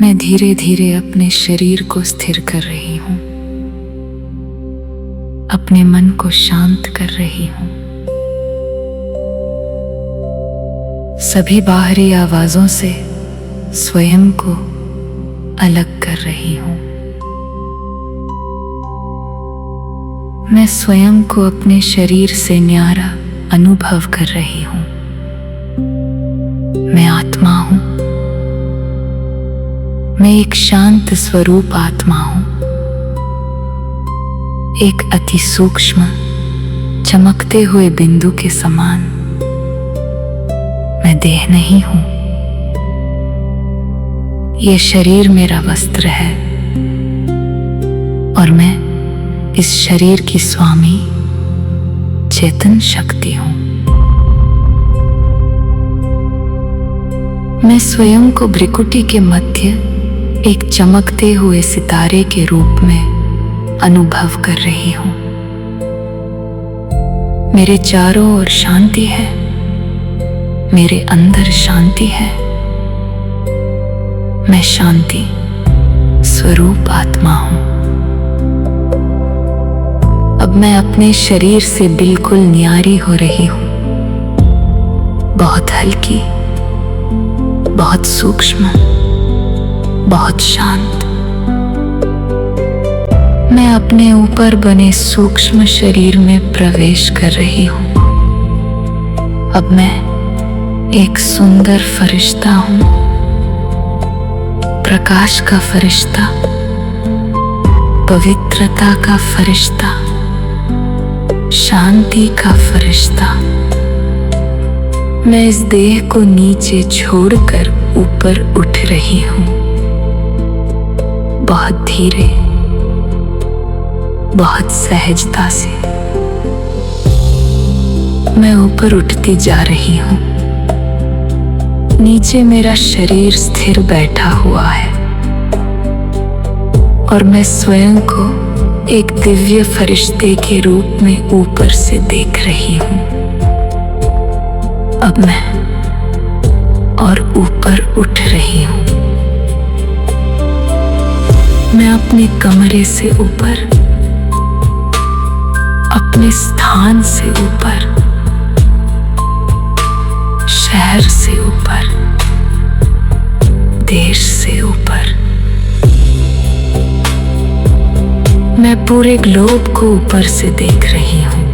मैं धीरे धीरे अपने शरीर को स्थिर कर रही हूँ, अपने मन को शांत कर रही हूँ। सभी बाहरी आवाजों से स्वयं को अलग कर रही हूँ। मैं स्वयं को अपने शरीर से न्यारा अनुभव कर रही हूँ। मैं आत्मा हूँ। मैं एक शांत स्वरूप आत्मा हूँ, एक अति सूक्ष्म चमकते हुए बिंदु के समान। मैं देह नहीं हूँ। ये शरीर मेरा वस्त्र है और मैं इस शरीर की स्वामी चेतन शक्ति हूँ। मैं स्वयं को भ्रिकुटी के मध्य एक चमकते हुए सितारे के रूप में अनुभव कर रही हूँ। मेरे चारों ओर शांति है, मेरे अंदर शांति है। मैं शांति स्वरूप आत्मा हूँ। अब मैं अपने शरीर से बिल्कुल न्यारी हो रही हूँ, बहुत हल्की, बहुत सूक्ष्म, बहुत शांत। मैं अपने ऊपर बने सूक्ष्म शरीर में प्रवेश कर रही हूँ। अब मैं एक सुंदर फरिश्ता हूँ, प्रकाश का फरिश्ता, पवित्रता का फरिश्ता, शांति का फरिश्ता। मैं इस देह को नीचे छोड़कर ऊपर उठ रही हूँ, बहुत धीरे, बहुत सहजता से। मैं ऊपर उठती जा रही हूँ। नीचे मेरा शरीर स्थिर बैठा हुआ है और मैं स्वयं को एक दिव्य फरिश्ते के रूप में ऊपर से देख रही हूँ। अब मैं और ऊपर उठ रही हूँ। मैं अपने कमरे से ऊपर, अपने स्थान से ऊपर, शहर से ऊपर, देश से ऊपर, मैं पूरे ग्लोब को ऊपर से देख रही हूँ।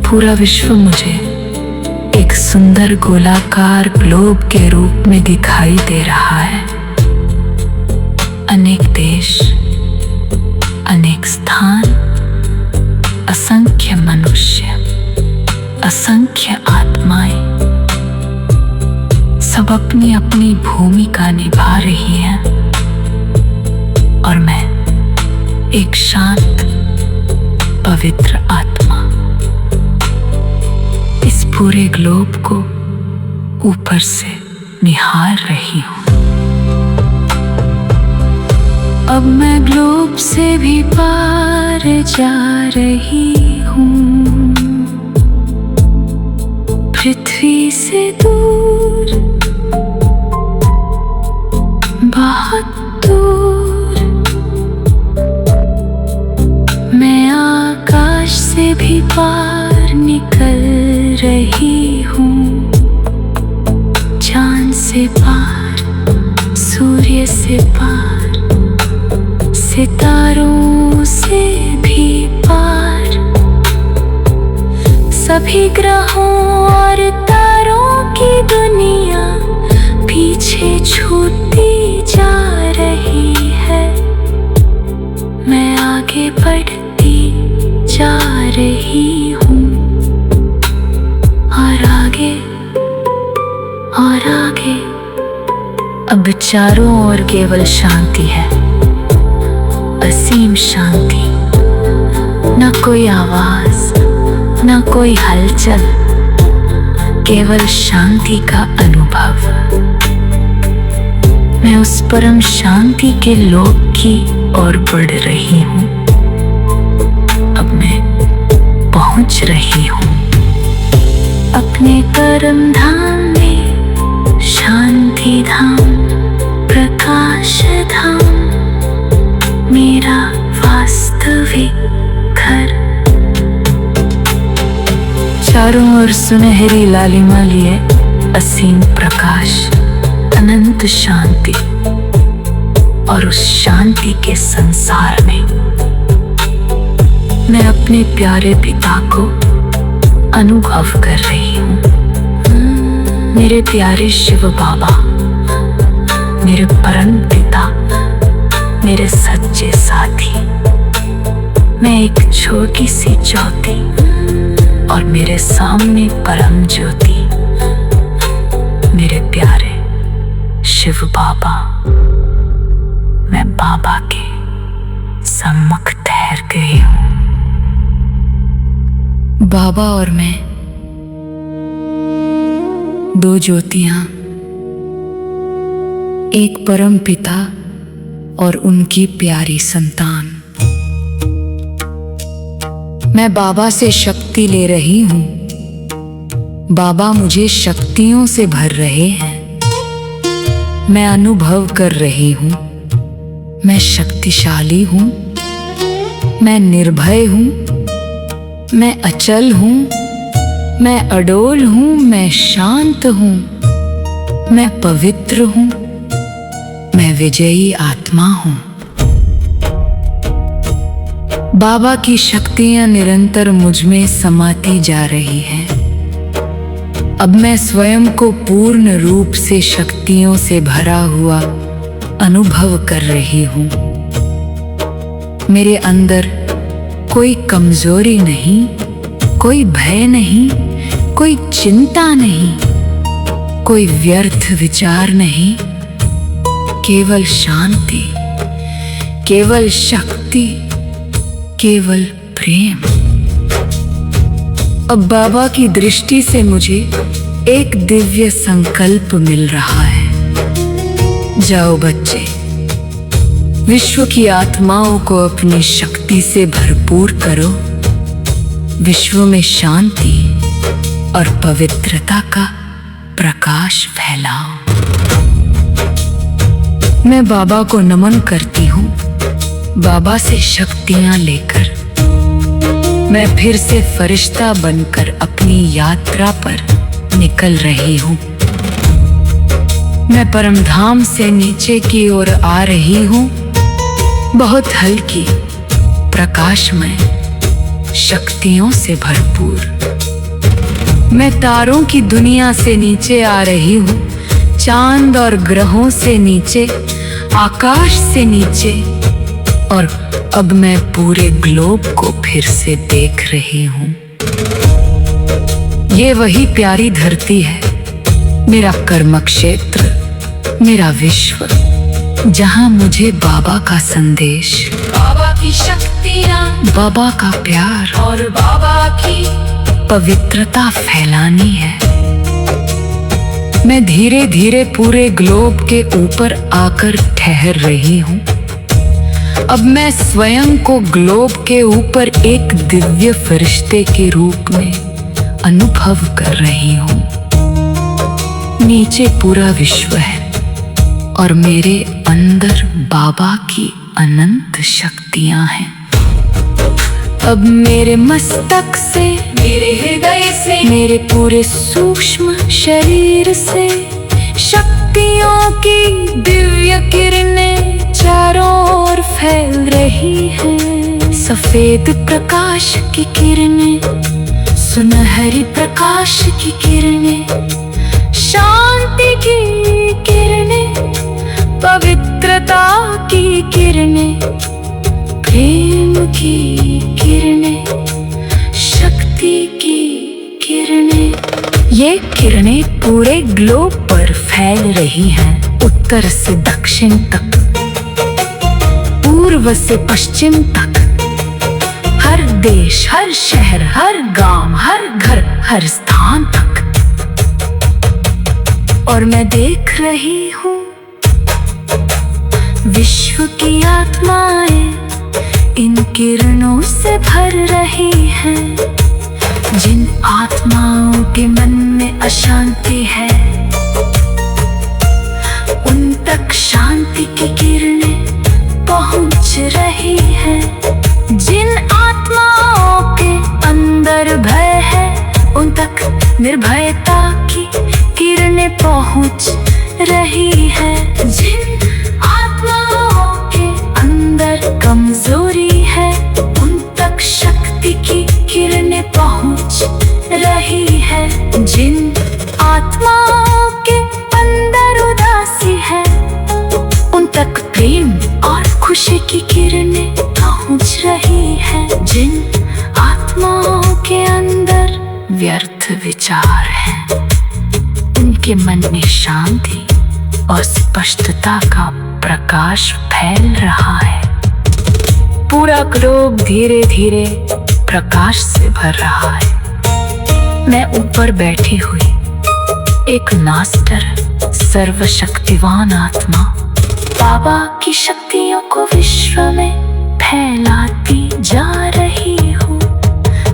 पूरा विश्व मुझे एक सुंदर गोलाकार ग्लोब के रूप में दिखाई दे रहा है। अनेक देश, अनेक स्थान, असंख्य मनुष्य, असंख्य आत्माएं, सब अपनी अपनी भूमिका निभा रही हैं और मैं एक शांत पवित्र आत्मा इस पूरे ग्लोब को ऊपर से निहार रही हूँ। अब मैं ग्लोब से भी पार जा रही हूँ, पृथ्वी से दूर, बहुत दूर। मैं आकाश से भी पार निकल रही हूँ, चांद से पार, सूर्य से पार, सितारों से भी पार। सभी ग्रहों और तारों की दुनिया पीछे छूटती जा रही है। मैं आगे बढ़ती जा रही हूँ और आगे और आगे। अब चारों ओर केवल शांति है, असीम शांति। न कोई आवाज, न कोई हलचल, केवल शांति का अनुभव। मैं उस परम शांति के लोक की ओर बढ़ रही हूँ। अब मैं पहुंच रही हूँ। अपने कर्म परम धाम में, शांति धाम, प्रकाश धाम, मेरा वास्तविक घर। चारों ओर सुनहरी लालिमा लिए असीम प्रकाश, अनंत शांति, और उस शांति के संसार में मैं अपने प्यारे पिता को अनुभव कर रही हूँ। मेरे प्यारे शिव बाबा, मेरे परम पिता, मेरे सच्चे साथी। मैं एक छोटी सी ज्योति और मेरे सामने परम ज्योति, मेरे प्यारे शिव बाबा। मैं बाबा के सम्मुख ठहर गई हूँ। बाबा और मैं, दो ज्योतियां, एक परम पिता और उनकी प्यारी संतान। मैं बाबा से शक्ति ले रही हूँ। बाबा मुझे शक्तियों से भर रहे हैं। मैं अनुभव कर रही हूँ, मैं शक्तिशाली हूँ, मैं निर्भय हूँ, मैं अचल हूँ, मैं अडोल हूँ, मैं शांत हूँ, मैं पवित्र हूँ, मैं विजयी आत्मा हूँ। बाबा की शक्तियाँ निरंतर मुझ में समाती जा रही हैं। अब मैं स्वयं को पूर्ण रूप से शक्तियों से भरा हुआ अनुभव कर रही हूँ। मेरे अंदर कोई कमजोरी नहीं, कोई भय नहीं, कोई चिंता नहीं, कोई व्यर्थ विचार नहीं, केवल शांति, केवल शक्ति, केवल प्रेम। अब बाबा की दृष्टि से मुझे एक दिव्य संकल्प मिल रहा है। जाओ बच्चे, विश्व की आत्माओं को अपनी शक्ति से भरपूर करो। विश्व में शांति और पवित्रता का प्रकाश फैलाओ। मैं बाबा को नमन करती हूँ। बाबा से शक्तियाँ लेकर मैं फिर से फरिश्ता बनकर अपनी यात्रा पर निकल रही हूँ। मैं परमधाम से नीचे की ओर आ रही हूँ, बहुत हल्की, प्रकाशमय, शक्तियों से भरपूर। मैं तारों की दुनिया से नीचे आ रही हूँ, चांद और ग्रहों से नीचे, आकाश से नीचे, और अब मैं पूरे ग्लोब को फिर से देख रही हूँ। ये वही प्यारी धरती है, मेरा कर्म क्षेत्र, मेरा विश्व, जहाँ मुझे बाबा का संदेश, बाबा की शक्तियाँ, बाबा का प्यार और बाबा की पवित्रता फैलानी है। मैं धीरे धीरे पूरे ग्लोब के ऊपर आकर ठहर रही हूँ। अब मैं स्वयं को ग्लोब के ऊपर एक दिव्य फरिश्ते के रूप में अनुभव कर रही हूँ। नीचे पूरा विश्व है और मेरे अंदर बाबा की अनंत शक्तियाँ हैं। अब मेरे मस्तक से, मेरे हृदय से, मेरे पूरे सूक्ष्म शरीर से शक्तियों की दिव्य किरणें चारों ओर फैल रही हैं। सफेद प्रकाश की किरणें, सुनहरी प्रकाश की किरणें, शांति की किरणें, पवित्रता की किरणें, प्रेम की किरणें, शक्ति की किरणें। ये किरणें पूरे ग्लोब पर फैल रही हैं, उत्तर से दक्षिण तक, पूर्व से पश्चिम तक, हर देश, हर शहर, हर गांव, हर घर, हर स्थान तक। और मैं देख रही हूँ विश्व की आत्माएं इन किरणों से भर रही हैं। जिन आत्माओं के मन में अशांति है, उन तक शांति की किरणें पहुंच रही है। जिन आत्माओं के अंदर भय है, उन तक निर्भयता की किरणें पहुंच रही है। जिन आत्माओं के अंदर कमजोरी है, उन तक शक्ति की किरणें पहुंच रही है। जिन आत्माओं के अंदर उदासी है, उन तक प्रेम और खुशी की किरणें पहुंच रही है। जिन आत्माओं के अंदर व्यर्थ विचार हैं, उनके मन में शांति और स्पष्टता का प्रकाश फैल रहा है। पूरा ग्लोब धीरे धीरे प्रकाश से भर रहा है। मैं ऊपर बैठी हुई एक मास्टर सर्वशक्तिवान आत्मा बाबा की शक्तियों को विश्व में फैलाती जा रही हूँ।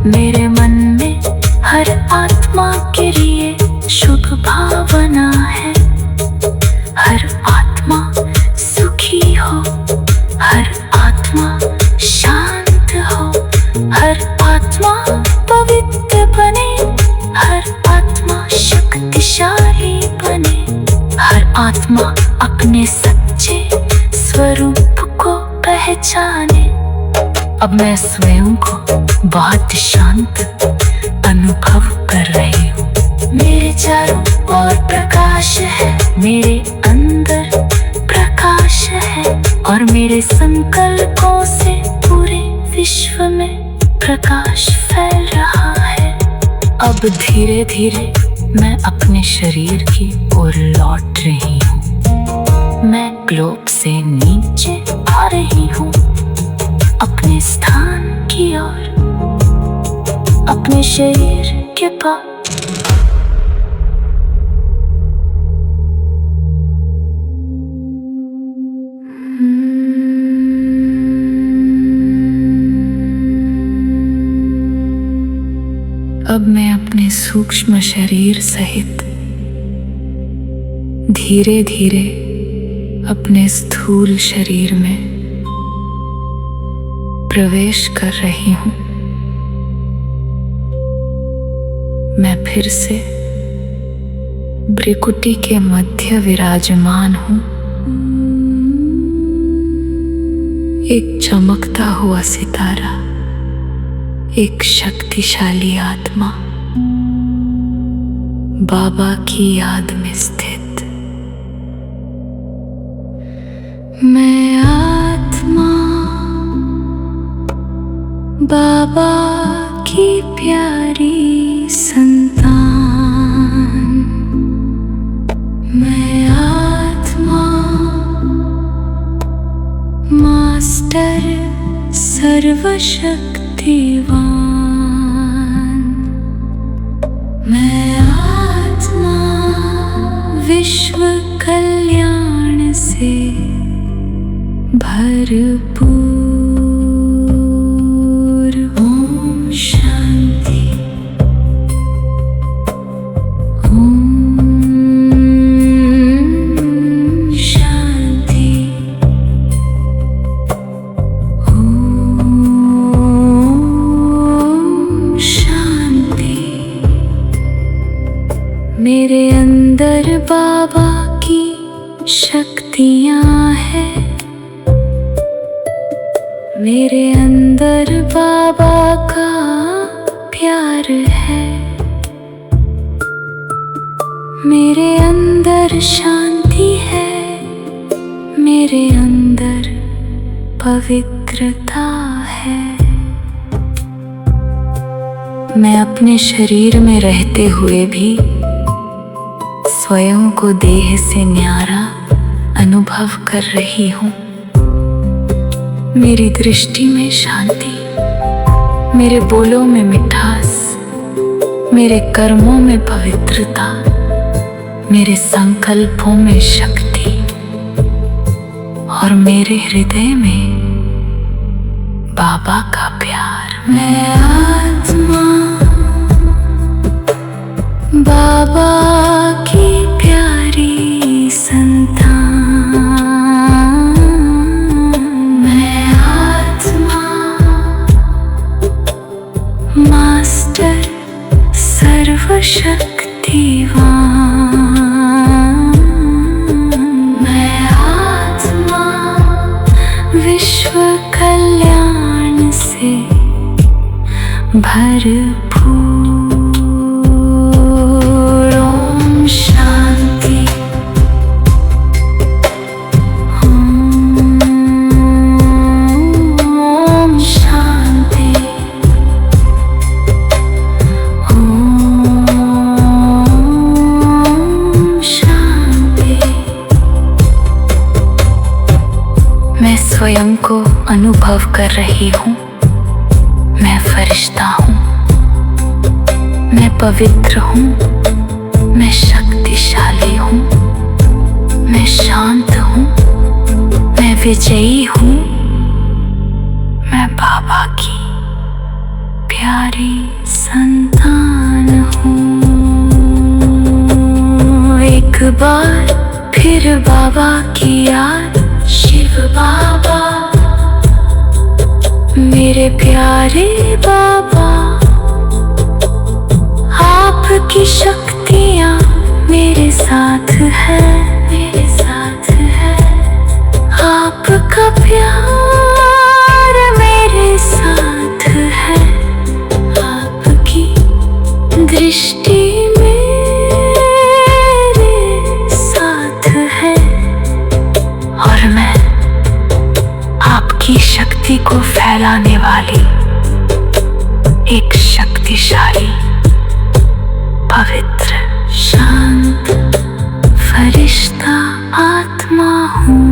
मेरे मन में हर आत्मा के लिए शुभ भावना है। हर आत्मा सुखी हो, हर आत्मा शांत हो, हर आत्मा पवित्र बने, हर आत्मा शक्तिशाली बने, हर आत्मा अपने सच्चे स्वरूप को पहचाने। अब मैं स्वयं को बहुत शांत अनुभव कर रही हूँ। मेरे चारों ओर प्रकाश है, मेरे अंदर प्रकाश है, और मेरे संकल्पों से पूरे विश्व में प्रकाश फैल रहा है। अब धीरे धीरे मैं अपने शरीर की ओर लौट रही हूँ। मैं ग्लोब से नीचे आ रही हूँ, अपने स्थान की ओर, अपने शरीर के पास। अब मैं अपने सूक्ष्म शरीर सहित धीरे धीरे अपने स्थूल शरीर में प्रवेश कर रही हूँ। मैं फिर से भ्रिकुटी के मध्य विराजमान हूँ। एक चमकता हुआ सितारा, एक शक्तिशाली आत्मा बाबा की याद में स्थित। मैं आत्मा बाबा की प्यारी संतान। मैं आत्मा मास्टर सर्वशक्तिवान। मैं आत्मा विश्व कल्याण से भरपूर। ओम शांति। ओम शांति। ओम शांति। मेरे अंदर बाबा की शक्तियाँ हैं। मेरे अंदर बाबा का प्यार है। मेरे अंदर शांति है। मेरे अंदर पवित्रता है। मैं अपने शरीर में रहते हुए भी स्वयं को देह से न्यारा अनुभव कर रही हूँ। मेरी दृष्टि में शांति, मेरे बोलों में मिठास, मेरे कर्मों में पवित्रता, मेरे संकल्पों में शक्ति और मेरे हृदय में बाबा का प्यार। मैं आत्मा बाबा बाबा की प्यारी संतान, मैं आत्मा मास्टर सर्वशक्तिवान, मैं आत्मा विश्व कल्याण से भरपूर। ओम शांति। ओम शांति। ओम शांति। मैं स्वयं को अनुभव कर रही हूँ, मैं फरिश्ता हूँ, मैं पवित्र हूँ, मैं शक्तिशाली हूँ, मैं शांत हूँ, मैं विजयी हूँ, मैं बाबा की प्यारी संतान हूँ। एक बार फिर बाबा की याद, शिव बाबा मेरे प्यारे बाबा, आपकी शक्तियाँ मेरे साथ है, मेरे साथ है। आपका प्यार मेरे साथ है, आपकी दृष्टि मेरे साथ है, और मैं आपकी शक्ति को फैलाने वाली एक शक्तिशाली, पवित्र, शांत फरिश्ता आत्मा हूँ।